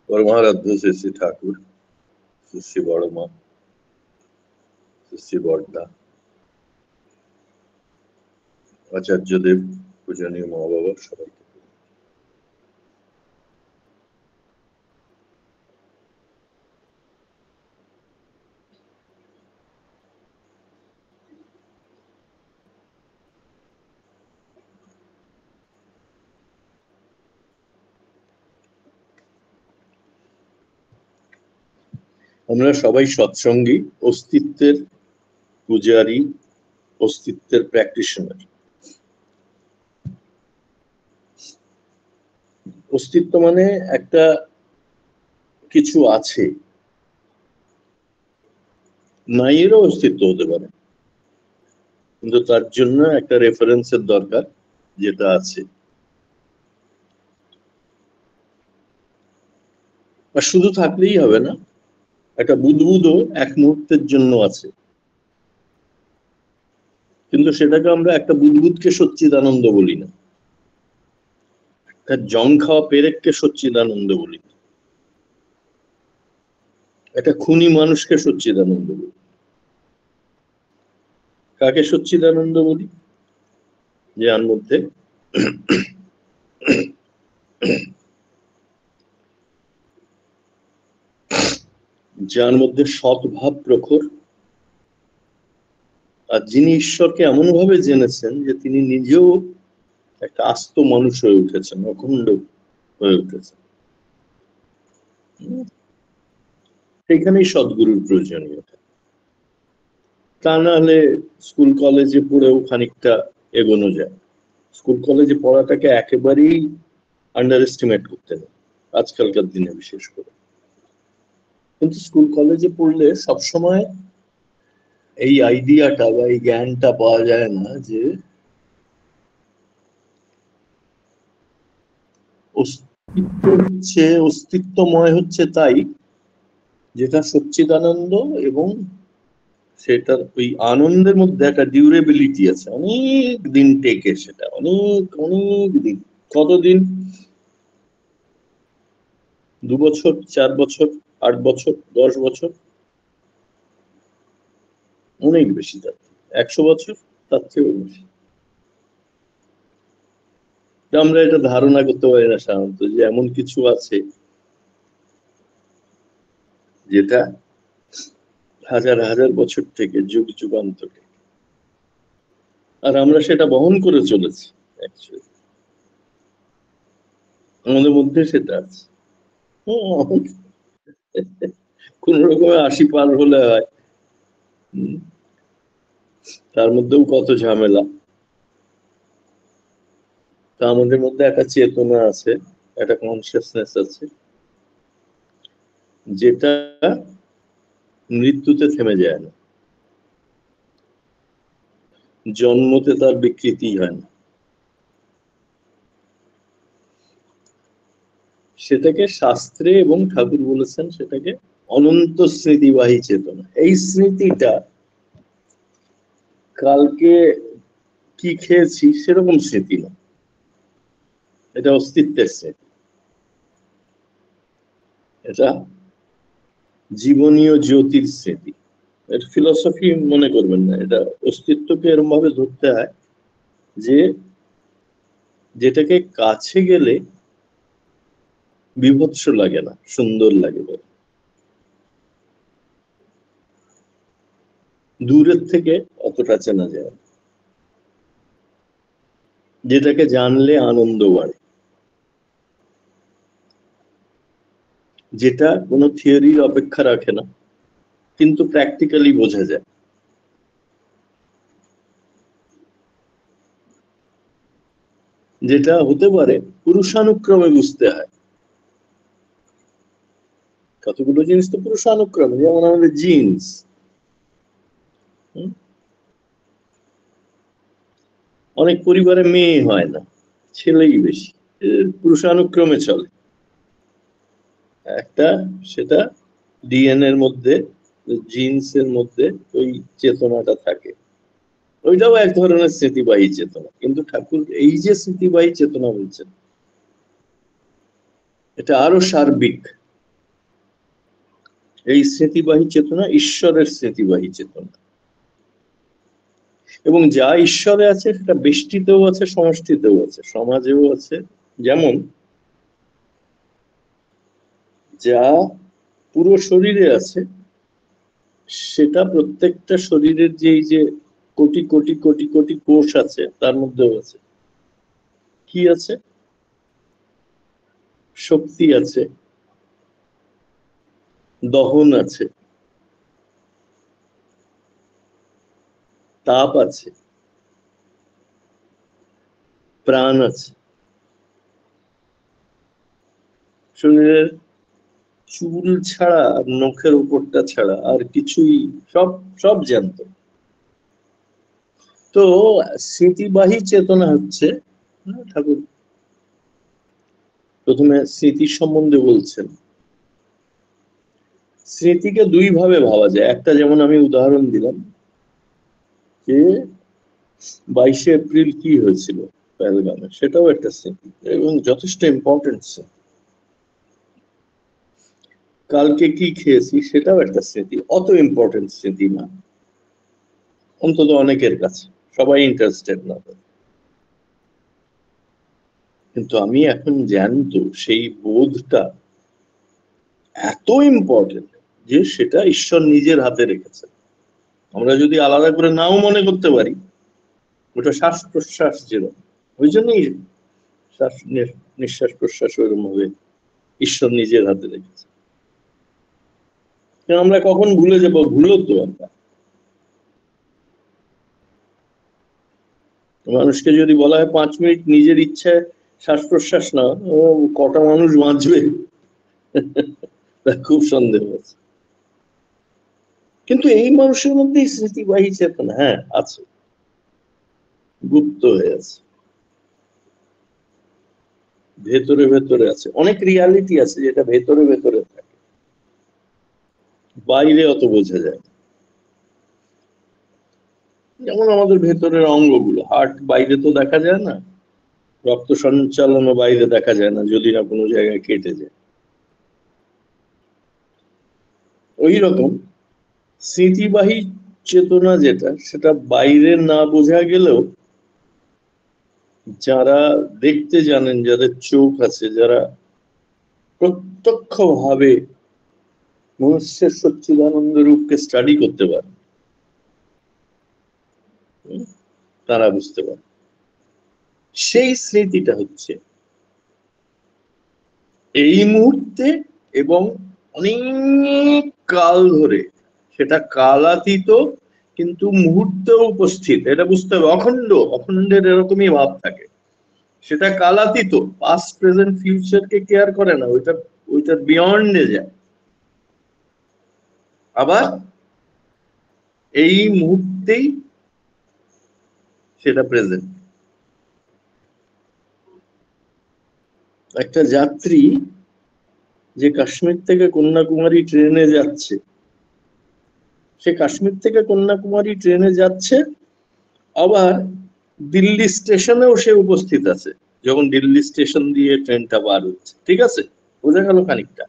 परमाराध्य श्री श्री ठाकुर, श्री श्री बड़ मा, श्री श्री बड़दा, आचार्य देव, पूजनीय मा बाबा सबाइके আমরা সবাই সৎসঙ্গী, অস্তিত্বের পূজারী, অস্তিত্বের প্র্যাকটিশনার। অস্তিত্ব মানে একটা কিছু আছে, নাইয়েরও অস্তিত্ব হতে পারে, কিন্তু তার জন্য একটা রেফারেন্সের দরকার যেটা আছে। আর শুধু থাকলেই হবে না, একটা বুদবুদও এক মুহূর্তের জন্য আছে, কিন্তু সেটাকে আমরা একটা বুদবুদকে সচ্চিদানন্দ বলি না, একটা জং খাওয়া পেরেককে সচ্চিদানন্দ বলি না, একটা খুনি মানুষকে সচ্চিদানন্দ বলি। কাকে সচ্চিদানন্দ বলি? যার মধ্যে সৎভাব প্রখর, আর যিনি ঈশ্বরকে এমন ভাবে জেনেছেন যে তিনি নিজেও একটা আস্ত মানুষ হয়ে উঠেছেন, অখণ্ড হয়ে উঠেছেন। সেখানেই সদ্গুরুর প্রয়োজনীয়তা। তা না হলে স্কুল কলেজে পড়েও খানিকটা এগোনো যায়। স্কুল কলেজে পড়াটাকে একেবারেই আন্ডার এস্টিমেট করতে নেই আজকালকার দিনে বিশেষ করে। কিন্তু স্কুল কলেজে পড়লে সবসময় এই আইডিয়াটা বা এই জ্ঞানটা পাওয়া যায় না যে অস্তিত্বময় হচ্ছে তাই যেটা সচ্চিদানন্দ, এবং সেটার ওই আনন্দের মধ্যে একটা ডিউরেবিলিটি আছে, অনেক দিন টেকে, সেটা অনেক অনেক দিন। কতদিন? 2 বছর, 4 বছর, 8 বছর, 10 বছর, অনেক বেশি, তার 100 বছর, তার চেয়েও বেশি। আমরা এটা ধারণা করতে পারি না সাধারণত যে এমন কিছু আছে যেটা হাজার হাজার বছর থেকে, যুগ যুগান্তর, আর আমরা সেটা বহন করে চলেছি। আমাদের মধ্যে সেটা আছে। কোন রকমে 80 পার হলে হয়, তার মধ্যেও কত ঝামেলা। তা আমাদের মধ্যে একটা চেতনা আছে, একটা কনসিয়াসনেস আছে, যেটা মৃত্যুতে থেমে যায় না, জন্মতে তার বিকৃতি হয় না। সেটাকে শাস্ত্রে এবং ঠাকুর বলেছেন সেটাকে অনন্ত স্মৃতিবাহী চেতনা। এই স্মৃতিটা কালকে কি খেয়েছি সেরকম স্মৃতি না, এটা অস্তিত্বের স্মৃতি, এটা জীবনীয় জ্যোতির স্মৃতি। এটা ফিলসফি মনে করবেন না, এটা অস্তিত্বকে এরকম ভাবে ধরতে হয় যে যেটাকে কাছে গেলে বিভৎস লাগে না, সুন্দর লাগে, দূরের থেকে অতটা চেনা যায়, যেটাকে জানলে আনন্দ বাড়ে, যেটা কোনো থিওরির অপেক্ষা রাখে না, কিন্তু প্র্যাকটিক্যালি বোঝা যায়। যেটা হতে পারে পুরুষানুক্রমে বুঝতে হয়। কতগুলো জিনিস তো পুরুষানুক্রমে, যেমন আমাদের জিন্স, অনেক পরিবারে মেয়ে হয় না, ছেলেই বেশি। পুরুষানুক্রমে চলে। একটা সেটা ডিএনএ এর মধ্যে, জিন্স এর মধ্যে ওই চেতনাটা থাকে, ওইটাও এক ধরনের স্মৃতিবাহী চেতনা। কিন্তু ঠাকুর এই যে স্মৃতিবাহী চেতনা বলছেন, এটা আরো সার্বিক। এই স্মৃতিবাহী চেতনা ঈশ্বরের স্মৃতিবাহী চেতনা, এবং যা ঈশ্বরে আছে সেটা বেষ্টিতেও আছে, সমষ্টিতেও আছে, সমাজেও আছে। যেমন যা পুরো শরীরে আছে সেটা প্রত্যেকটা শরীরের যে এই যে কোটি কোটি কোটি কোটি কোষ আছে তার মধ্যেও আছে। কি আছে? শক্তি আছে, দহন আছে, তাপ আছে, প্রাণ আছে। শরীরের চুল ছাড়া, নখের উপরটা ছাড়া আর কিছুই, সব সব জ্যান্ত। তো স্মৃতিবাহী চেতনা হচ্ছে, ঠাকুর প্রথমে স্মৃতির সম্বন্ধে বলছেন। স্মৃতিকে দুই ভাবে ভাবা যায়। একটা যেমন আমি উদাহরণ দিলাম যে 22শে এপ্রিল কি হয়েছিল পেহেলগামে, সেটাও একটা স্মৃতি এবং যথেষ্ট ইম্পর্টেন্ট স্মৃতি। কালকে কি খেয়েছি সেটাও একটা স্মৃতি, অত ইম্পর্টেন্ট স্মৃতি না অন্তত অনেকের কাছে, সবাই ইন্টারেস্টেড না। কিন্তু আমি এখন জানতো সেই বোধটা এত ইম্পর্টেন্ট যে সেটা ঈশ্বর নিজের হাতে রেখেছে। আমরা যদি আলাদা করে নাও মনে করতে পারি, ওটা শ্বাস প্রশ্বাস যেরকম, ওই জন্যই নিঃশ্বাস প্রশ্বাস ওইরকম ভাবে ঈশ্বর নিজের হাতে রেখেছে। আমরা কখন ভুলে যাবো? ভুলো তো আমরা। মানুষকে যদি বলা হয় 5 মিনিট নিজের ইচ্ছায় শ্বাস প্রশ্বাস না, ও কটা মানুষ বাঁচবে খুব সন্দেহ আছে। কিন্তু এই মানুষের মধ্যেই স্মৃতিবাহী চেতনা হ্যাঁ আছে, গুপ্ত হয়ে আছে, ভেতরে ভেতরে আছে। অনেক রিয়ালিটি আছে যেটা ভেতরে ভেতরে থাকে, বাইরে অত বোঝা যায়। যেমন আমাদের ভেতরের অঙ্গগুলো, হার্ট বাইরে তো দেখা যায় না, রক্ত সঞ্চালনও বাইরে দেখা যায় না যদি না কোনো জায়গায় কেটে যায়। ওই রকম স্মৃতিবাহী চেতনা যেটা, সেটা বাইরে না বোঝা গেলেও যারা দেখতে জানেন, যাদের চোখ আছে, যারা প্রত্যক্ষ ভাবে মনুষ্যের সচ্চিদানন্দ রূপকে স্টাডি করতে পারে, তারা বুঝতে পারে সেই স্মৃতিটা হচ্ছে এই মুহূর্তে এবং অনেক কাল ধরে, সেটা কালাতীত কিন্তু মুহূর্তে উপস্থিত। এটা বুঝতে হবে, অখণ্ড, অখণ্ডের এরকমই ভাব থাকে। সেটা কালাতীত, পাস্ট প্রেজেন্ট ফিউচারকে কেয়ার করে না, ওইটা ওইটা বিয়ন্ডে যায়। আবার এই মুহূর্তেই সেটা প্রেজেন্ট। একটা যাত্রী যে কাশ্মীর থেকে কন্যাকুমারী ট্রেনে যাচ্ছে, সে কাশ্মীর থেকে কন্যাকুমারী ট্রেনে যাচ্ছে, আবার দিল্লি স্টেশনেও সে উপস্থিত আছে যখন দিল্লি স্টেশন দিয়ে ট্রেনটা বার হচ্ছে। ঠিক আছে, বোঝা গেল খানিকটা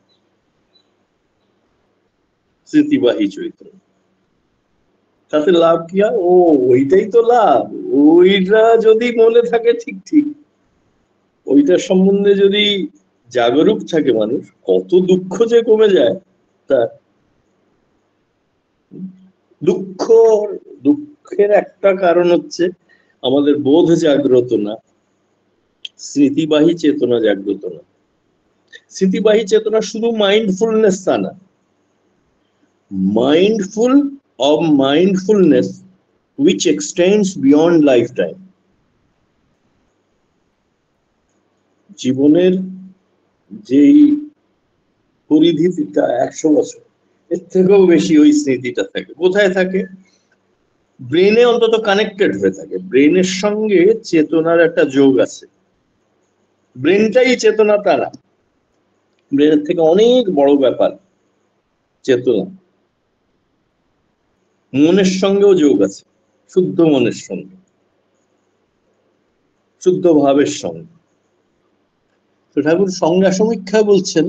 স্মৃতিবাহী চৈতন্য। তাতে লাভ কি হয়? ও ওইটাই তো লাভ। ওইটা যদি মনে থাকে ঠিক ঠিক, ওইটার সম্বন্ধে যদি জাগরুক থাকে মানুষ, কত দুঃখ যে কমে যায় তার। দুঃখ, দুঃখের একটা কারণ হচ্ছে আমাদের বোধ জাগ্রত না, স্মৃতিবাহী চেতনা জাগ্রত না। স্মৃতিবাহী চেতনা শুধু মাইন্ডফুলনেস তা না, mindful of mindfulness which extends beyond lifetime. জীবনের যেই পরিধিটা 100 বছর, এর থেকেও বেশি ওই স্মৃতিটা থাকে। কোথায় থাকে? ব্রেনে অন্তত কানেক্টেড হয়ে থাকে, ব্রেনের সঙ্গে চেতনার একটা যোগ আছে। ব্রেনটাই চেতনা তা না, ব্রেনের থেকে অনেক বড় ব্যাপার চেতনা। মনের সঙ্গেও যোগ আছে, শুদ্ধ মনের সঙ্গে, শুদ্ধ ভাবের সঙ্গে। তো ঠাকুর সংজ্ঞা সমীক্ষা বলছেন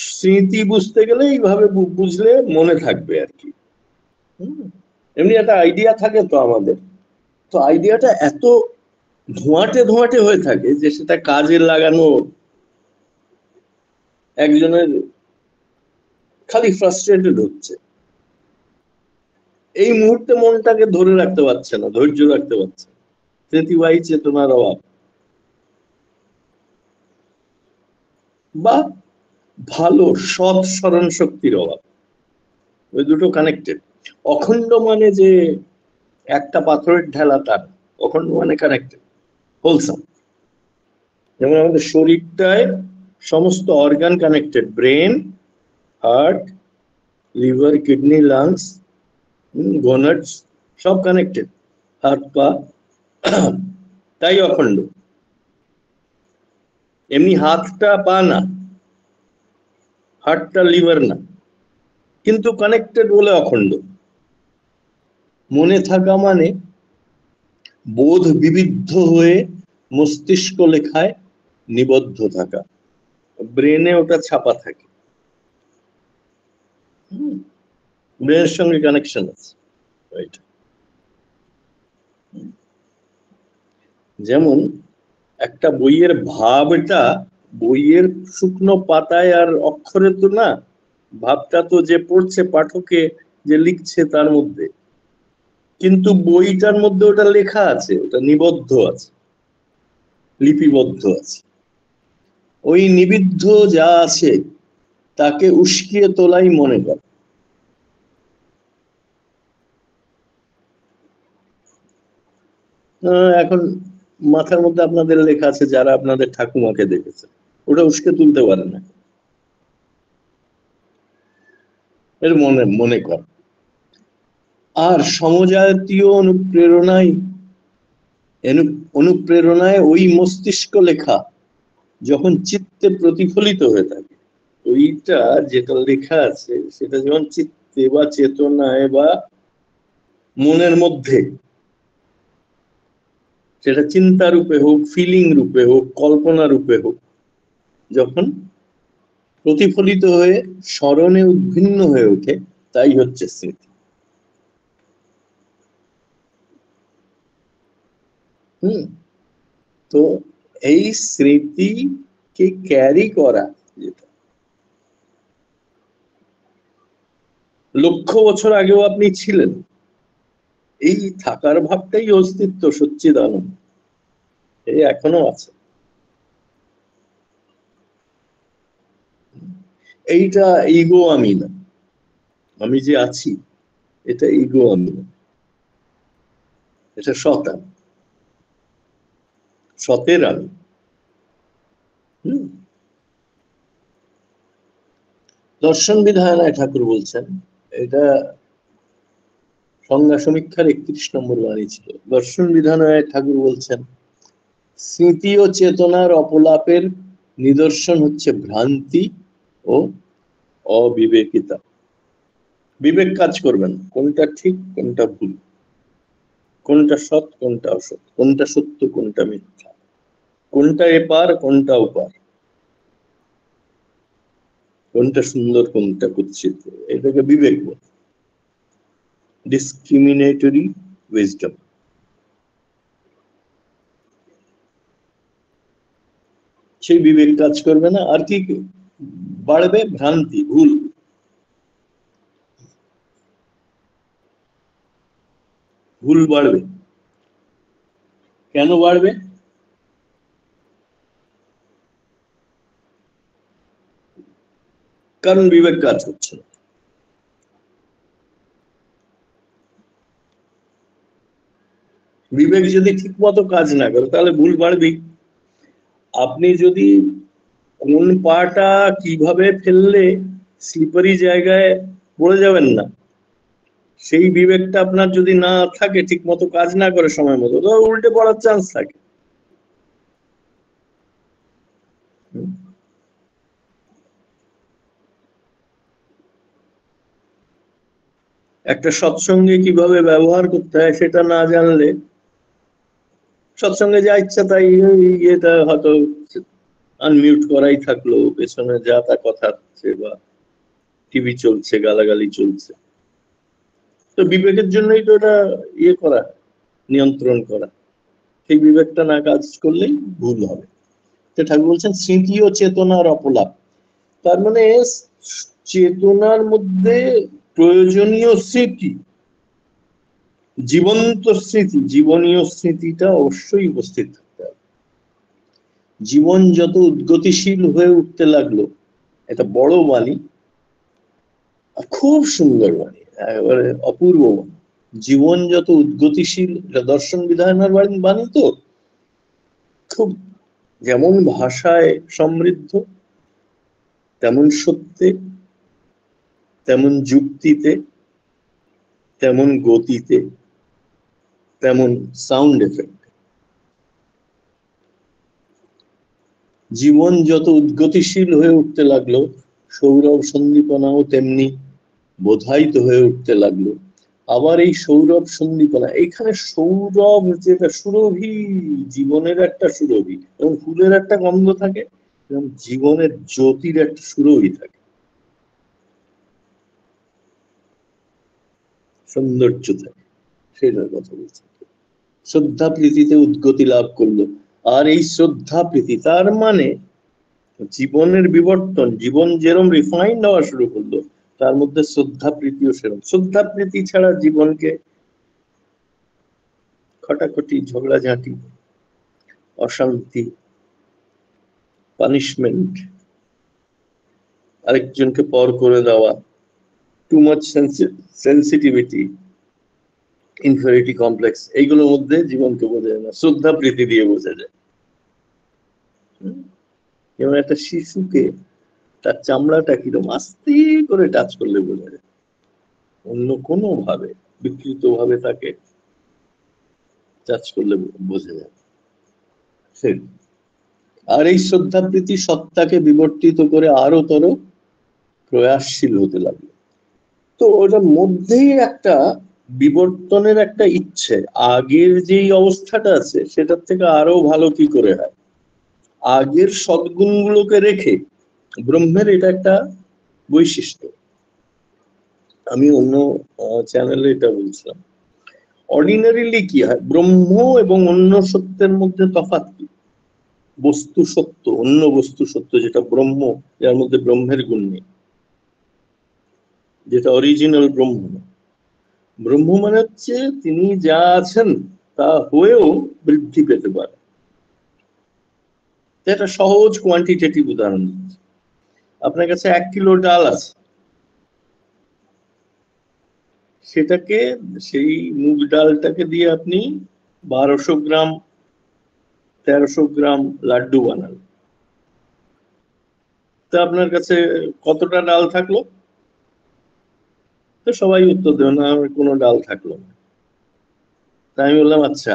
স্মৃতি বুঝতে গেলে এইভাবে বুঝলে মনে থাকবে আর কি। এমনি একটা আইডিয়া থাকে তো আমাদের, তো আইডিয়াটা এত ধোঁয়াটে ধোঁয়াটে হয়ে থাকে যে সেটা কাজে লাগানো একজনের খালি ফ্রাস্ট্রেটেড হচ্ছে, এই মুহূর্তে মনটাকে ধরে রাখতে পারছে না, ধৈর্য রাখতে পারছে না, স্মৃতিবাহী চেতনার অভাব বা ভালো সৎ স্মরণ শক্তির অভাব, ওই দুটো কানেক্টেড। অখণ্ড মানে যে একটা পাথরের ঢেলা তার, অখণ্ড মানে কানেক্টেড, হোলসাম। যেমন আমাদের শরীরটায় সমস্ত organ connected, brain, heart, liver, kidney, lungs, gonads সব কানেক্টেড, হাত পা, তাই অখণ্ড। এমনি হাতটা পা না, হার্টটা লিভার না, কিন্তু কানেক্টেড বলে অখণ্ড। মনে থাকা মানে বোধ বিবিধ হয়ে মস্তিষ্ক লেখায় নিবদ্ধ থাকা, ব্রেনে ওটা ছাপা থাকে, ব্রেনের সঙ্গে কানেকশন আছে। যেমন একটা বইয়ের ভাবটা বইয়ের শুকনো পাতায় আর অক্ষরে তো না, ভাবটা তো যে পড়ছে পাঠকে যে লিখছে তার মধ্যে, কিন্তু বইটার মধ্যে ওটা লেখা আছে, ওটা নিবদ্ধ আছে, লিপিবদ্ধ আছে। ওই নিবিদ্ধ যা আছে তাকে উস্কিয়ে তোলাই মনে কর। এখন মাথার মধ্যে আপনাদের লেখা আছে, যারা আপনাদের ঠাকুমাকে দেখেছে, ওটা উস্কে তুলতে পারে না, এর মনে মনে কর। আর সমজাতীয় অনুপ্রেরণায় ওই মস্তিষ্ক লেখা যখন চিত্তে প্রতিফলিত হয়ে থাকে, ওইটা যেটা লেখা আছে সেটা যখন চিত্তে বা চেতনায় বা মনের মধ্যে, সেটা চিন্তা রূপে হোক, ফিলিং রূপে হোক, কল্পনা রূপে হোক, যখন প্রতিফলিত হয়ে স্মরণে উদ্ভিন্ন হয়ে ওঠে, তাই হচ্ছে স্মৃতি। তো এই স্মৃতিকে ক্যারি করা, যেটা লক্ষ বছর আগেও আপনি ছিলেন, এই থাকার ভাবটাই অস্তিত্ব, সচ্চিদানন্দ, এই এখনো আছে। এইটা ইগো আমি না, আমি যে আছি এটা ইগো আমি না, এটা সৎ আমি, সতের আমি। দর্শন বিধায়নায় ঠাকুর বলছেন, এটা সংজ্ঞা সমীক্ষার 31 নম্বর বাণী ছিল। দর্শন বিধানায় ঠাকুর বলছেন, স্মৃতি ও চেতনার অপলাপের নিদর্শন হচ্ছে ভ্রান্তি ও অবিবেকিতা। বিবেক কাজ করবেন, কোনটা ঠিক কোনটা ভুল, কোনটা সৎ কোনটা অসৎ, কোনটা সত্য কোনটা মিথ্যা, কোনটা এপার কোনটা ওপার, কোনটা সুন্দর কোনটা কুৎসিত, এটাকে বিবেক বলে, ডিসক্রিমিনেটরি উইজডম। সেই বিবেক কাজ করবে না, আর কি বাড়বে? ভ্রান্তি, ভুল। ভুল বাড়বে। কেন বাড়বে? কারণ বিবেক কাজ হচ্ছে না। বিবেক যদি ঠিক মতো কাজ না করে তাহলে ভুল বাড়বেই। আপনি যদি কোন পাটা কিভাবে ফেললে স্লিপারি জায়গায় পড়ে যাবেন না, সেই বিবেকটা আপনার যদি না থাকে, ঠিক মতো কাজ না করে সময় মতো, তো উল্টে পড়ার চান্স থাকে। একটা সৎসঙ্গে কিভাবে ব্যবহার করতে হয় সেটা না জানলে সৎসঙ্গে যা ইচ্ছা তাই, এটা হয়তো আনমিউট করাই থাকলো, পেছনে যা তা কথা হচ্ছে বা টিভি চলছে, গালাগালি চলছে। তো বিবেকের জন্যই তো এটা ইয়ে করা, নিয়ন্ত্রণ করা। সেই বিবেকটা না কাজ করলেই ভুল হবে। তো ঠাকুর বলছেন স্মৃতি ও চেতনার অপলাপ, তার মানে চেতনার মধ্যে প্রয়োজনীয় স্মৃতি, জীবন্ত স্মৃতি, জীবনীয় স্মৃতিটা অবশ্যই উপস্থিত থাকতে হবে। জীবন যত উদ্গতিশীল হয়ে উঠতে লাগলো, এটা বড় বাণী, খুব সুন্দর বাণী, একেবারে অপূর্ব বাণী। জীবন যত উদ্গতিশীল, দর্শন বিধানের বাণী তো, খুব যেমন ভাষায় সমৃদ্ধ, তেমন সত্যে, তেমন যুক্তিতে, তেমন গতিতে, তেমন সাউন্ড এফেক্ট। জীবন যত উদ্গতিশীল হয়ে উঠতে লাগলো, সৌরভ সন্দীপনাও তেমনি বোধায়িত হয়ে উঠতে লাগলো। আবার এই সৌরভ সন্দীপনা, এখানে সৌরভ যেটা সুরভি, জীবনের একটা সুরভি, এবং ফুলের একটা গন্ধ থাকে, এবং জীবনের জ্যোতির একটা সুরভি থাকে, সৌন্দর্য থাকে, সেটার কথা বলছি। শ্রদ্ধা প্রীতিতে উদ্গতি লাভ করলো, আর এই শ্রদ্ধা প্রীতি তার মানে জীবনের বিবর্তন, জীবন যেরকম রিফাইন্ড হওয়া শুরু করলো, তার মধ্যে শ্রদ্ধা প্রীতিও সেরকম। শ্রদ্ধা প্রীতি ছাড়া জীবনকে খটাখটি, ঝগড়াঝাঁটি, অশান্তি, পানিশমেন্ট, আরেকজনকে পর করে দেওয়া, too much sensitivity, inferiority complex, এইগুলোর মধ্যে জীবনকে বোঝা যায় না, শ্রদ্ধা প্রীতি দিয়ে বোঝা যায়। যেমন একটা শিশুকে তার চামড়াটা কিরকম আস্তে করে টাচ করলে বোঝা যায়, অন্য কোনো ভাবে, বিকৃত ভাবে তাকে টাচ করলে বোঝা যায়। আর এই শ্রদ্ধা প্রীতি সত্তাকে বিবর্তিত করে আরো তর প্রয়াসশীল হতে লাগলো। তো ওটার মধ্যেই একটা বিবর্তনের একটা ইচ্ছে, আগের যেই অবস্থাটা আছে সেটার থেকে আরো ভালো কি করে হয়, আগের সদ্গুণগুলোকে রেখে। ব্রহ্মের এটা একটা বৈশিষ্ট্য, আমি অন্য চ্যানেলে এটা বলছিলাম। অর্ডিনারিলি কি হয়, ব্রহ্ম এবং অন্য সত্যের মধ্যে তফাৎ কি? বস্তু সত্য, অন্য বস্তু সত্য, যেটা ব্রহ্ম, যার মধ্যে ব্রহ্মের গুণ নেই, যেটা অরিজিনাল ব্রহ্ম। ব্রহ্ম মানে হচ্ছে তিনি যা আছেন তা হয়েও বৃদ্ধি পেতে পারে। একটা সহজ কোয়ান্টিটেটিভ উদাহরণ দিচ্ছি। আপনার কাছে 1 কিলো ডাল আছে, সেটাকে, সেই মুগ ডালটাকে দিয়ে আপনি 1200 গ্রাম 1300 গ্রাম লাড্ডু বানান, তা আপনার কাছে কতটা ডাল থাকলো? তো সবাই উত্তর দেবে না, আমার কোনো ডাল থাকলো না। তাই আমি বললাম আচ্ছা,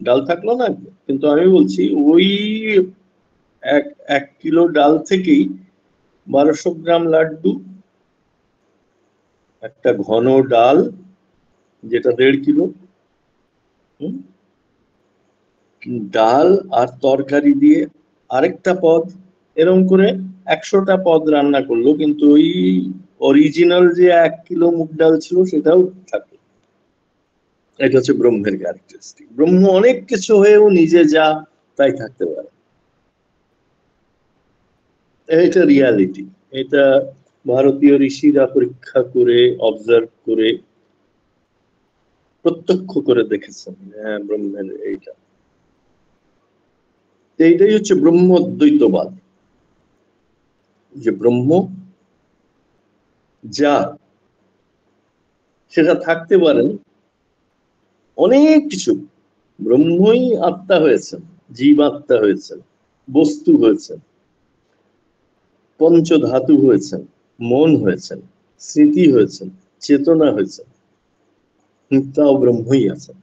ডাল থাকলো না, কিন্তু আমি বলছি ওই এক কিলো ডাল থেকেই 1200 গ্রাম লাড্ডু, একটা ঘন ডাল যেটা 1.5 কিলো, ডাল আর তরকারি দিয়ে আরেকটা পদ, এরকম করে 100টা পদ রান্না করলো, কিন্তু ওই অরিজিনাল যে 1 কিলো মুগ ডাল ছিল সেটাও থাকলো। এটা হচ্ছে ব্রহ্মের ক্যারেক্টারিস্টিক। ব্রহ্ম অনেক কিছু হয়েও নিজে যা তাই থাকতে পারে, এটা রিয়ালিটি। এটা ভারতীয় ঋষিরা পরীক্ষা করে, অবজার্ভ করে, প্রত্যক্ষ করে দেখেছেন। হ্যাঁ, ব্রহ্মের এইটা, এইটাই হচ্ছে ব্রহ্ম অদ্বৈতবাদ, যে ব্রহ্ম যা সেটা থাকতে পারেন অনেক কিছু। ব্রহ্মই আত্মা হয়েছেন, জীব আত্মা হয়েছেন, বস্তু হয়েছেন, পঞ্চধাতু হয়েছেন, মন হয়েছেন, স্মৃতি হয়েছেন, চেতনা হয়েছেন, তাও ব্রহ্মই আছেন।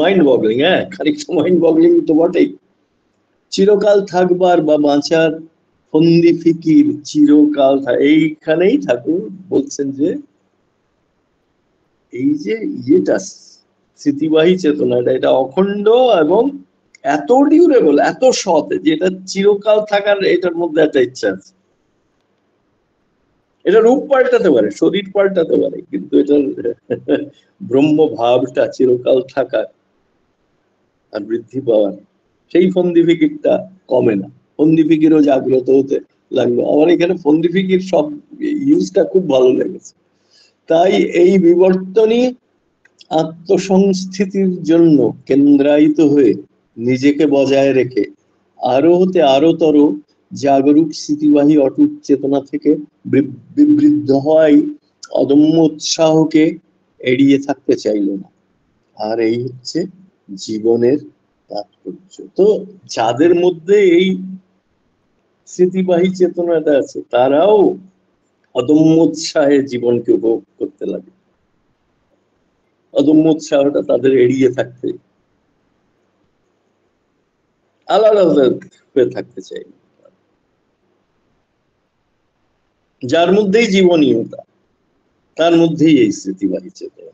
মাইন্ড বগলিং, হ্যাঁ, খানিকটা মাইন্ড বগলিং তো বটেই। চিরকাল থাকবার বা বাঁচার ফন্দি ফিকির চিরকাল এইখানেই ঠাকুর বলছেন যে এই যে ইয়েটা স্মৃতিবাহী চেতনাটা এটা অখণ্ড এবং এত ডিউরেবল, এত সৎ যে এটা চিরকাল থাকার এটার মধ্যে একটা ইচ্ছা আছে। এটা রূপ পাল্টাতে পারে, শরীর পাল্টাতে পারে, কিন্তু এটার ব্রহ্ম ভাবটা চিরকাল থাকার আর বৃদ্ধি পাওয়ার সেই ফন্দি ফিকিরটা কমে না। ফন্দি ফিকিরও জাগ্রত হতে লাগলো। আমার এখানে ফন্দি ফিকির সব ইউজটা খুব ভালো লেগেছে। তাই এই বিবর্তনই আত্মসংস্থিতির জন্য কেন্দ্রায়িত হয়ে নিজেকে বজায় রেখে আরো হতে আরোতর জাগরুক স্মৃতিবাহী অটুট চেতনা থেকে বিবৃদ্ধ হওয়াই অদম্য উৎসাহকে এড়িয়ে থাকতে চাইল না। আর এই হচ্ছে জীবনের তাৎপর্য। তো যাদের মধ্যে এই স্মৃতিবাহী চেতনাটা আছে তারাও অদম্য উৎসাহে জীবনকে উপভোগ করতে লাগে। অদম্য উৎসাহটা তাদের এড়িয়ে থাকতে, আলাদা হয়ে থাকতে চাই, যার মধ্যেই জীবনীয়তা তার মধ্যেই এই স্মৃতিবাহী চেতনা।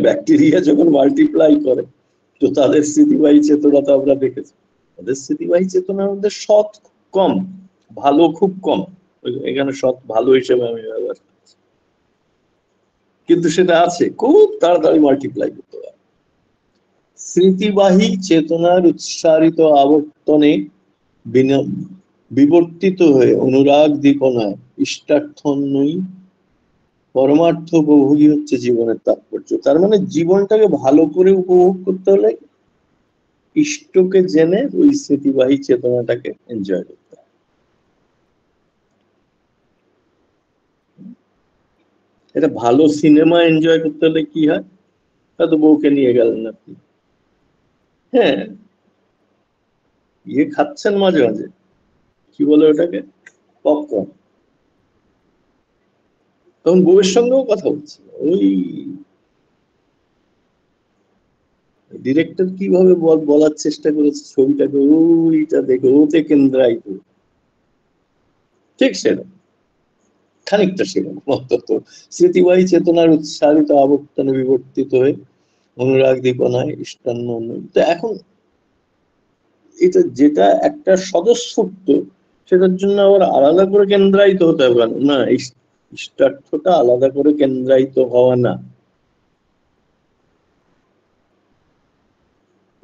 ব্যাকটেরিয়া যখন মাল্টিপ্লাই করে তো তাদের স্মৃতিবাহী চেতনা তো আমরা দেখেছি, তাদের স্মৃতিবাহী চেতনার মধ্যে সৎ কম, ভালো খুব কম। এখানে সৎ ভালো হিসেবে আমি ব্যবহার করছি, কিন্তু সেটা আছে, খুব তাড়াতাড়ি মাল্টিপ্লাই করতে পারে। স্মৃতিবাহী চেতনার উৎসারিত আবর্তনে বিবর্তিত হয়ে অনুরাগ দীপনায় ইষ্টার্থন্বয়ী পরমার্থ উপভোগী হচ্ছে জীবনের তাৎপর্য। তার মানে জীবনটাকে ভালো করে উপভোগ করতে হলে ইষ্টকে জেনে ওই স্মৃতিবাহী চেতনাটাকে এনজয় করতে হয়। এটা ভালো সিনেমা এনজয় করতে হলে কি হয়, হয়তো বউকে নিয়ে গেলেন আপনি, হ্যাঁ ইয়ে খাচ্ছেন মাঝে মাঝে, কি বলে ওটাকে, পপকর্ন, তখন বউয়ের সঙ্গেও কথা বলছে। ওই ডিরেক্টর কিভাবে বলার চেষ্টা করেছে ছবিটাকে, ওইটা দেখে ওতে কেন্দ্রায়িত, ঠিক সেটা খানিকটা সেরকম অন্তত স্মৃতিবাহী চেতনার উৎসারিত আবর্তনে বিবর্তিত হয়ে অনুরাগ দীপনায় ইষ্টান্ন। তো এখন এটা যেটা একটা স্বতঃস্ফূর্ত, সেটার জন্য আবার আলাদা করে কেন্দ্রায়িত হতে হবে না, ইষ্টার্থটা আলাদা করে কেন্দ্রায়িত হওয়া না।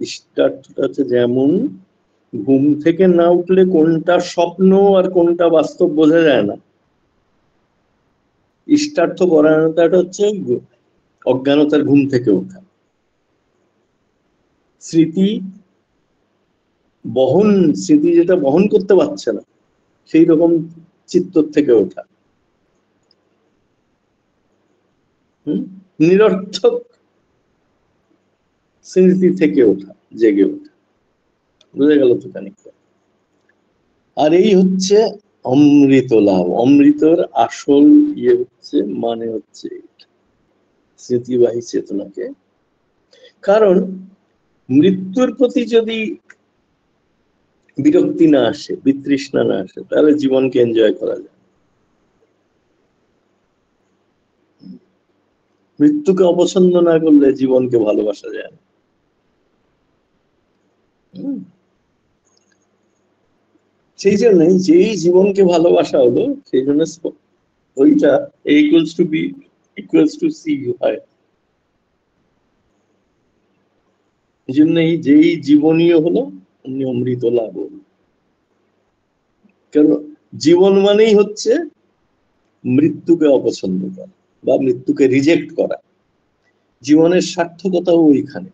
ইষ্টার্থটা হচ্ছে যেমন ঘুম থেকে না উঠলে কোনটা স্বপ্ন আর কোনটা বাস্তব বোঝা যায় না, ইষ্টার্থ পরায়ণতাটা হচ্ছে অজ্ঞানতার ঘুম থেকে ওঠা। স্মৃতি বহন, স্মৃতি যেটা বহন করতে পারছে না সেই রকম চিত্তর থেকে ওঠা, নিরর্থক স্মৃতি থেকে ওঠা, জেগে ওঠা। বুঝে গেল তো খানিকটা। আর এই হচ্ছে অমৃত লাভ। অমৃতর আসল ইয়ে হচ্ছে, মানে হচ্ছে স্মৃতিবাহী চেতনাকে, কারণ মৃত্যুর প্রতি যদি বিরক্তি না আসে, বিতৃষ্ণা না আসে, তাহলে জীবনকে এনজয় করা যায়। মৃত্যুকে অপছন্দ না করলে জীবনকে ভালোবাসা যায় না। সেই জন্যই যেই জীবনকে ভালোবাসা হলো, সেই জন্য ওইটা A equals to B equals to C হয়। এই জন্যই যেই জীবনীয় হলো অমনি অমৃত লাভ হলো। কেন, জীবন মানেই হচ্ছে মৃত্যুকে অপছন্দ করা বা মৃত্যুকে রিজেক্ট করা। জীবনের সার্থকতাও ওইখানে,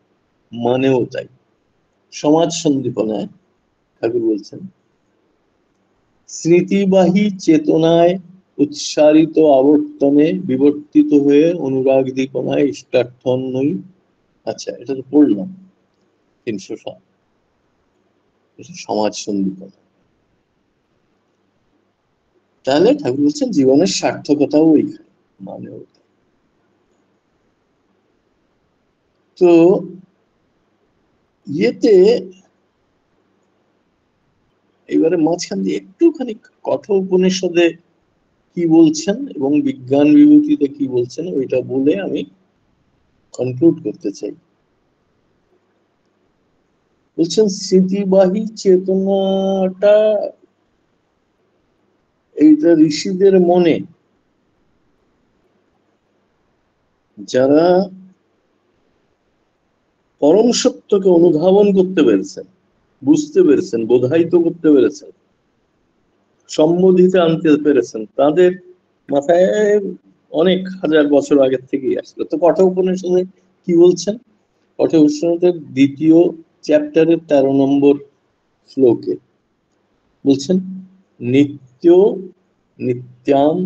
মানেও তাই। সমাজ সন্দীপনায় ঠাকুর বলছেন স্মৃতিবাহী চেতনায় উৎসারিত আবর্তনে বিবর্তিত হয়ে অনুরাগ দীপনায় ইষ্টার্থন্বয়ী। আচ্ছা, এটা তো পড়লাম 307, সমাজ সন্দীপনা। তাহলে ঠাকুর বলছেন জীবনের সার্থকতাও ওইখানে, মানেও। তো ইয়েতে এবারে মাঝখান দিয়ে একটুখানি কথা উপনিষদে কি বলছেন এবং বিজ্ঞান বিভূতিতে কি বলছেন ওইটা বলে আমি কনক্লুড করতে চাই। বলছেন স্মৃতিবাহী চেতনাটা এইটা ঋষিদের মনে যারা পরম সত্যকে অনুধাবন করতে পেরেছেন, বুঝতে পেরেছেন, বোধায়িত করতে পেরেছেন, সম্বোধিতে আনতে পেরেছেন, তাদের মাথায় অনেক হাজার বছর আগের থেকেই আসলো। তো কঠোপনিষদে কি বলছেন? কঠোপনিষদের দ্বিতীয় চ্যাপ্টারের 13 নম্বর শ্লোকে বলছেন নিত্য নিত্যাম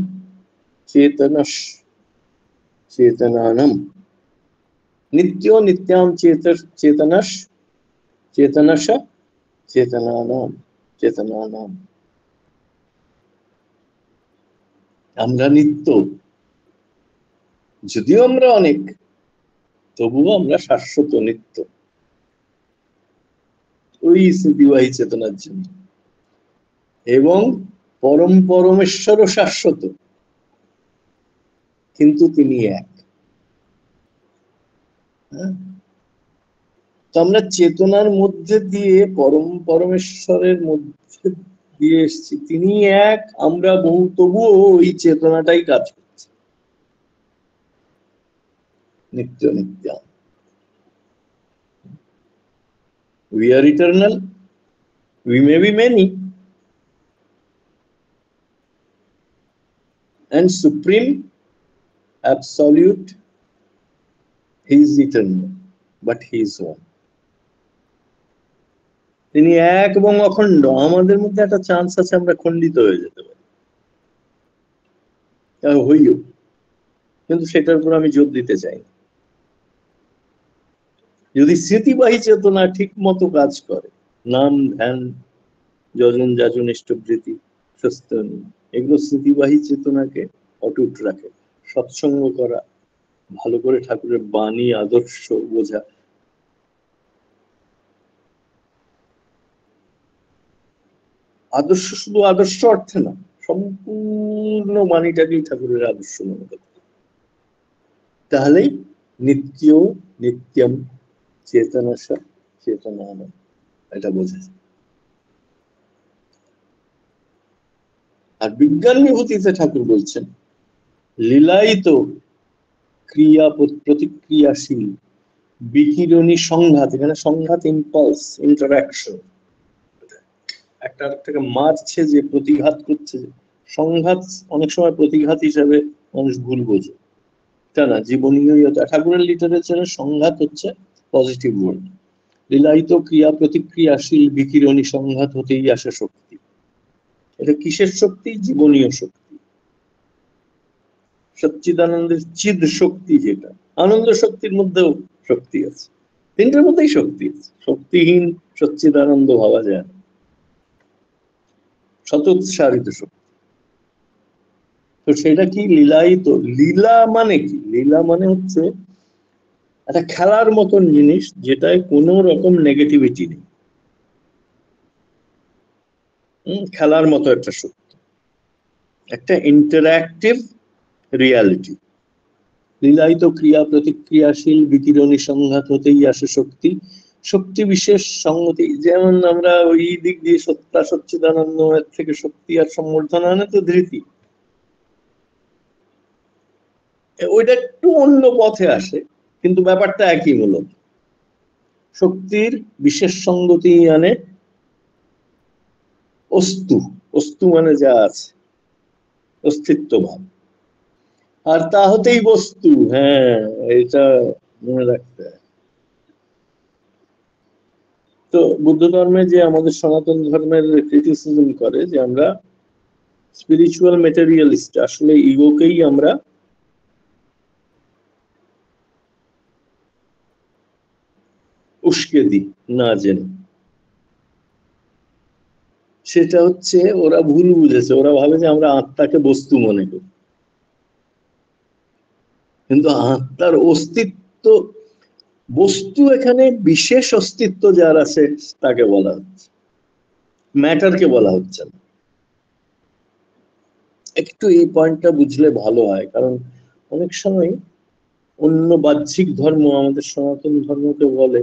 চেতনস চেতনানম, নিত্য নিত্যাম চেতনস চেতনস চেতনানাম চেতনানাম। আমরা নিত্য, যদিও আমরা অনেক, তবুও আমরা শাশ্বত নিত্য ওই স্মৃতিবাহী চেতনার জন্য। এবং পরম পরমেশ্বরও শাশ্বত, কিন্তু তিনি এক। তো আমরা চেতনার মধ্যে দিয়ে পরম পরমেশ্বরের মধ্যে দিয়ে এসছি, তিনি এক, আমরা বহু, তবুও ওই চেতনাটাই কাজ করছে নিত্য নিত্য। We are eternal, we may be many, and supreme, absolute, he is eternal, but he is one. তিনি এক এবং অখণ্ড। আমাদের মধ্যে একটা চান্স আছে আমরা খণ্ডিত হয়ে যেতে পারি, হইও, কিন্তু সেটার উপর আমি জোর দিতে চাই। যদি স্মৃতিবাহী চেতনা ঠিক মতো কাজ করে, নাম ধ্যান যজন যাজন ইষ্টবৃত্তি সস্তনী, এগুলো স্মৃতিবাহী চেতনাকে অটুট রাখে। সৎসঙ্গ করা, ভালো করে ঠাকুরের বাণী আদর্শ বোঝা, আদর্শ শুধু আদর্শ অর্থে না, সম্পূর্ণ বাণীটাকেই ঠাকুরের আদর্শ মনে করতে, তাহলেই নিত্য নিত্যম চেতনাস চেতনান, এটা বোঝা যায়। আর বিজ্ঞান বিভূতিতে ঠাকুর বলছেন লীলায়িত ক্রিয়া প্রতিক্রিয়াশীল বিকিরণী সংঘাত, এখানে সংঘাত ইম্পালস ইন্টারাকশন, একটা থেকে মারছে যে প্রতিঘাত করছে, সংঘাত অনেক সময় প্রতিঘাত হিসাবে মানুষ ভুল বোঝে, তা না, জীবনীয়তা। ঠাকুরের লিটারেচারে সংঘাত হচ্ছে পজিটিভ ওয়ার্ড। লীলায়িত ক্রিয়া প্রতিক্রিয়াশীল বিকিরণী সংঘাত হতেই আসে শক্তি। এটা কিসের শক্তি? জীবনীয় শক্তি, সচ্চিদানন্দের চিদ শক্তি, যেটা আনন্দ শক্তির মধ্যেও শক্তি আছে, তিনটার মধ্যেই শক্তি আছে। শক্তিহীন সচ্চিদানন্দ ভাবা যায় না, শতোৎসারিত শক্তি। তো সেটা কি? লীলায়িত। লীলা মানে কি? লীলা মানে হচ্ছে একটা খেলার মতন জিনিস, যেটায় কোনো রকম নেগেটিভিটি নেই। খেলার মতো একটা শক্তি, একটা ইন্টারঅ্যাক্টিভ রিয়ালিটি। লীলায়িত ক্রিয়া প্রতিক্রিয়াশীল বিকিরণী সংঘাত হতেই আসে শক্তি, শক্তি বিশেষ সংগতি। যেমন আমরা ওই দিক দিয়ে সত্তা সচ্চিদানন্দ থেকে শক্তি আর সম্বর্ধনা আনে তো ধৃতি, ওইটা একটু অন্য পথে আসে, কিন্তু ব্যাপারটা একই মূলত। শক্তির বিশেষ সংগতি আনে অস্তু, অস্তু মানে যা আছে, অস্তিত্ব ভাব, আর তা হতেই বস্তু। হ্যাঁ, এটা মনে রাখতে হয়। তো বুদ্ধ ধর্মে যে আমাদের সনাতন ধর্মের ক্রিটিসিজম করে যে আমরা স্পিরিচুয়াল মেটেরিয়ালিস্ট, আসলে ইগোকেই আমরা উস্কে দিই না জেনে। সেটা হচ্ছে ওরা ভুল বুঝেছে, ওরা ভাবে যে আমরা আত্মাকে বস্তু মনে করি, কিন্তু আত্মার অস্তিত্ব বস্তু এখানে বিশেষ অস্তিত্ব যার আছে তাকে বলা হচ্ছে, ম্যাটারকে বলা হচ্ছে না। একটু এই পয়েন্টটা বুঝলে ভালো হয়, কারণ অনেক সময় অন্য বাহ্যিক ধর্ম আমাদের সনাতন ধর্মকে বলে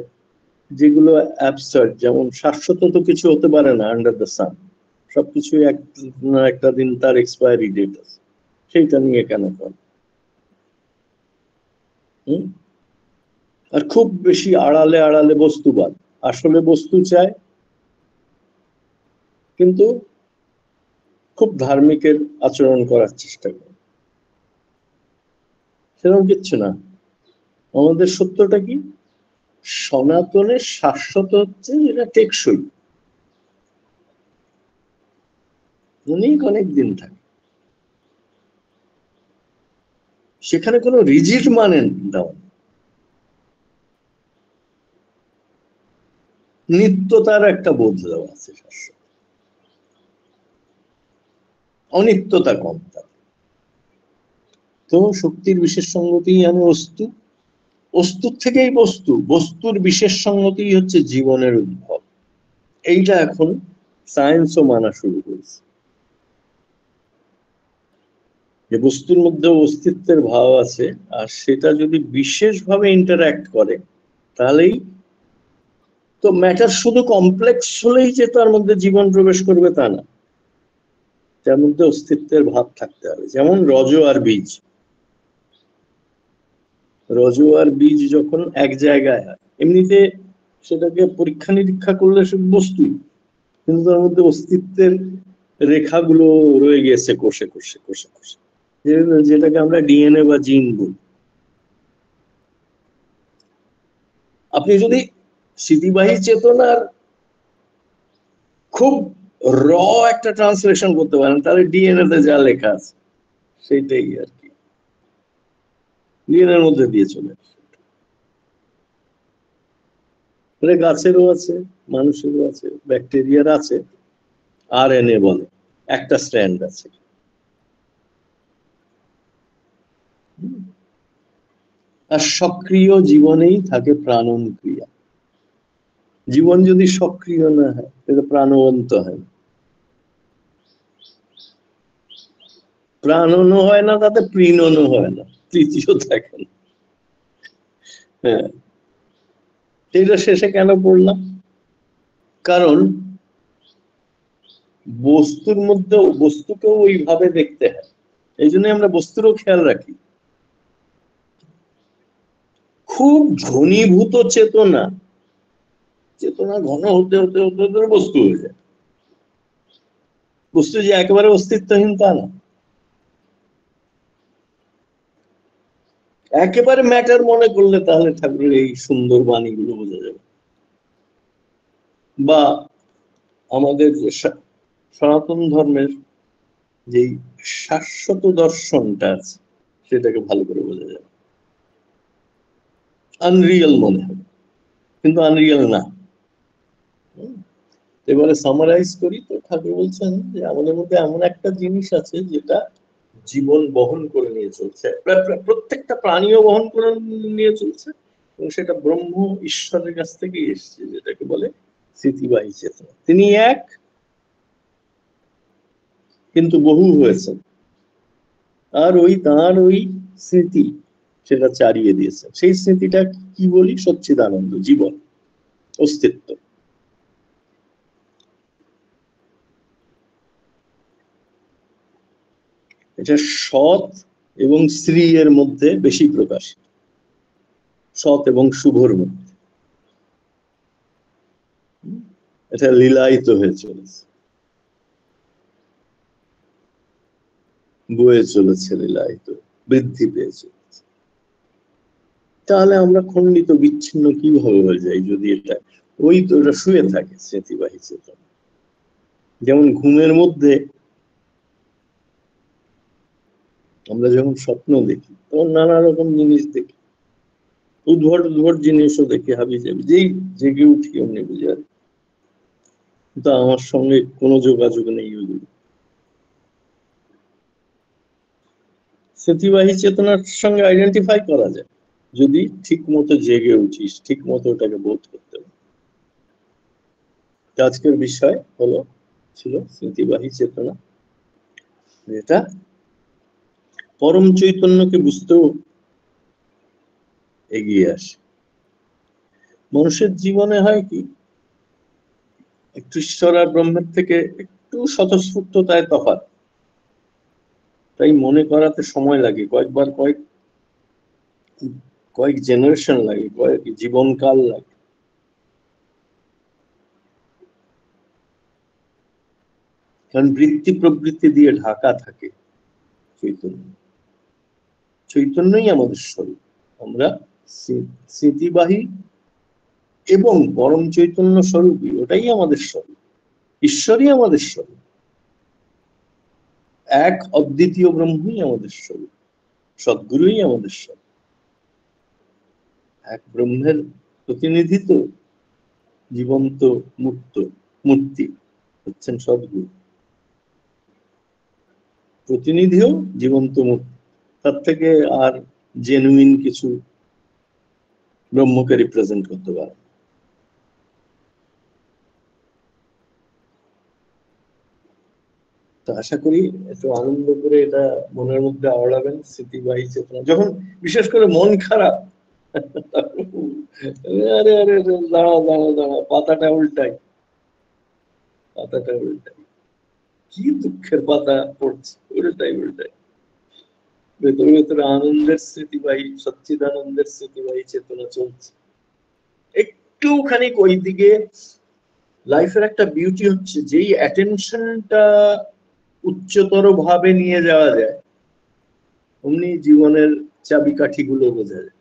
যেগুলো অ্যাবসার্ড, যেমন শাশ্বত তো কিছু হতে পারে না আন্ডার দ্য সান, সবকিছু একটা দিন তার এক্সপায়ারি ডেট আছে, সেইটা নিয়ে কেন করে? আর খুব বেশি আড়ালে আড়ালে বস্তুবাদ, আসলে বস্তু চায় কিন্তু খুব ধার্মিকের আচরণ করার চেষ্টা করে, সেরকম কিচ্ছু না। আমাদের সত্যটা কি? সনাতনের শাশ্বত হচ্ছে যেটা টেকসই, অনেক অনেক দিন থাকে, সেখানে কোনো রিজিড মানে দাও, নিত্যতার একটা বোধ দেওয়া আছে, শাশ্বত, অনিত্যতা কম থাকে। তো শক্তির বিশেষ সঙ্গতি আমি অস্তু, অস্তুর থেকেই বস্তু, বস্তুর বিশেষ সঙ্গতি হচ্ছে জীবনের উদ্ভব। এইটা এখন সায়েন্সও মানা শুরু করেছে, যে বস্তুর মধ্যে অস্তিত্বের ভাব আছে, আর সেটা যদি বিশেষভাবে ইন্টারঅ্যাক্ট করে তাহলেই তো, ম্যাটার শুধু কমপ্লেক্স হলেই যে তার মধ্যে জীবন প্রবেশ করবে তা না, তার মধ্যে অস্তিত্বের ভাব থাকতে হবে। যেমন রজ আর বীজ, রজ আর বীজ যখন এক জায়গায় হয়, এমনিতে সেটাকে পরীক্ষা নিরীক্ষা করলে সে বস্তুই, কিন্তু তার মধ্যে অস্তিত্বের রেখাগুলো রয়ে গেছে কোষে কোষে কোষে কোষে, যেটাকে আমরা ডিএনএ বা জিন বলি। আপনি যদি স্মৃতিবাহী চেতনার খুব র একটা ট্রান্সলেশন করতে পারেন, তাহলে ডিএনএ তে যা লেখা আছে সেইটাই আর কি ডিএনএর মধ্যে দিয়ে চলে আসে। গাছেরও আছে, মানুষেরও আছে, ব্যাকটেরিয়ার আছে, আরএনএ বলে, একটা স্ট্র্যান্ড আছে। আর সক্রিয় জীবনেই থাকে প্রাণন ক্রিয়া। জীবন যদি সক্রিয় না হয় তাহলে প্রাণবন্ত হয় না, প্রাণনও হয় না, তাতে প্রিণনও হয় না, তৃতীয় থাকে না। হ্যাঁ, এটা শেষে কেন পড়লাম? কারণ বস্তুর মধ্যে বস্তুকেও ওইভাবে দেখতে হয়, এই জন্য আমরা বস্তুরও খেয়াল রাখি। খুব ঘনীভূত চেতনা, চেতনা ঘন হতে হতে হতে হতে বস্তু হয়ে যায়। বস্তু যে একেবারে অস্তিত্বহীন তা না, একেবারে ম্যাটার মনে করলে তাহলে ঠাকুরের এই সুন্দর বাণীগুলো বোঝা যাবে। বা আমাদের যে সনাতন ধর্মের যে শাশ্বত দর্শনটা আছে সেটাকে ভালো করে বোঝা যাবে। আনরিয়াল মনে হবে, কিন্তু আনরিয়াল না। এবারে সামারাইজ করি তো, ঠাকুর বলছেন যে আমাদের মধ্যে এমন একটা জিনিস আছে যেটা জীবন বহন করে নিয়ে চলছে, প্রত্যেকটা প্রাণীও বহন করে নিয়ে চলছে, এবং সেটা ব্রহ্ম ঈশ্বরের কাছ থেকে এসছে, যেটাকে বলে স্মৃতিবাহী চেতনা। তিনি এক কিন্তু বহু হয়েছেন, আর ওই তাঁর ওই স্মৃতি সেটা চারিয়ে দিয়েছে। সেই স্মৃতিটা কি বলি? সচ্চিদানন্দ, জীবন, অস্তিত্ব। এটা সৎ এবং শ্রী এর মধ্যে বেশি প্রকাশ, সৎ এবং শুভর মধ্যে এটা লীলায়িত হয়ে চলেছে, বয়ে চলেছে লীলায়িত, বৃদ্ধি পেয়ে চলেছে। তাহলে আমরা খণ্ডিত বিচ্ছিন্ন কিভাবে হয়ে যাই যদি এটা ওই তো এটা শুয়ে থাকে স্মৃতিবাহী চেতনা। যেমন ঘুমের মধ্যে আমরা যখন স্বপ্ন দেখি তখন নানা রকম জিনিস দেখি, উদ্ভট উদ্ভট জিনিসও দেখি, হাবি যাবি, যেই জেগে উঠি অমনি বুঝে আর, কিন্তু আমার সঙ্গে কোনো যোগাযোগ নেই ওইগুলো। স্মৃতিবাহী চেতনার সঙ্গে আইডেন্টিফাই করা যায়, যদি ঠিক মতো জেগে উঠিস, ঠিক মতো ওটাকে বোধ করতে পারিস। আজকের বিষয় ছিল স্মৃতিবাহী চেতনা, যেটা পরম চৈতন্যকে বুঝতেও এগিয়ে আসে। মানুষের জীবনে হয় কি, একটু ঈশ্বর আর ব্রহ্মের থেকে একটু স্বতঃস্ফূর্ততায় তফাৎ, তাই মনে করাতে সময় লাগে, কয়েক জেনারেশন লাগে, কয়েক জীবনকাল লাগে। কারণ বৃত্তি প্রবৃত্তি দিয়ে ঢাকা থাকে চৈতন্যই আমাদের স্বরূপ। আমরা স্মৃতিবাহী এবং পরম চৈতন্য স্বরূপই, ওটাই আমাদের স্বরূপ, ঈশ্বরই আমাদের স্বরূপ, এক অদ্বিতীয় ব্রহ্মই আমাদের স্বরূপ, সদ্গুরুই আমাদের স্বরূপ। এক ব্রহ্মের প্রতিনিধি তো জীবন্ত মুক্ত মূর্তি হচ্ছেন সদ্গুরু, প্রতিনিধিও জীবন্ত মূর্তি, তার থেকে আর জেনুইন কিছু ব্রহ্মকে রিপ্রেজেন্ট করতে পারে। তো আশা করি একটু আনন্দ করে এটা মনের মধ্যে আওড়াবেন, স্মৃতিবাহী চেতনা। যখন বিশেষ করে মন খারাপ, আরে আরে দাঁড়া দাঁড়া দাঁড়া, পাতাটা উল্টাই, কি দুঃখের পাতা পড়ছে, উল্টাই। ভেতরে ভেতরে আনন্দের স্মৃতিবাহী, সচ্চিদানন্দের স্মৃতিবাহী চেতনা চলছে। একটুখানি ওই দিকে লাইফের একটা বিউটি হচ্ছে, যেই অ্যাটেনশনটা উচ্চতর ভাবে নিয়ে যাওয়া যায়, অমনি জীবনের চাবিকাঠিগুলো বোঝা যায়।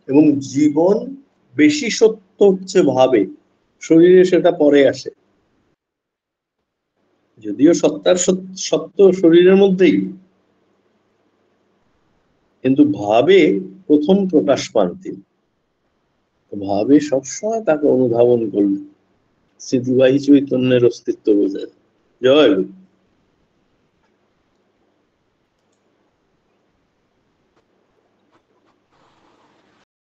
এবং জীবন বেশি সত্য হচ্ছে ভাবে, শরীরে সেটা পরে আসে। যদিও সত্য শরীরের মধ্যেই, কিন্তু ভাবে প্রথম প্রকাশ পান তিনি। ভাবে সবসময় তাকে অনুধাবন করলে স্মৃতিবাহী চৈতন্যের অস্তিত্ব বোঝা যায়। জয় গুরু।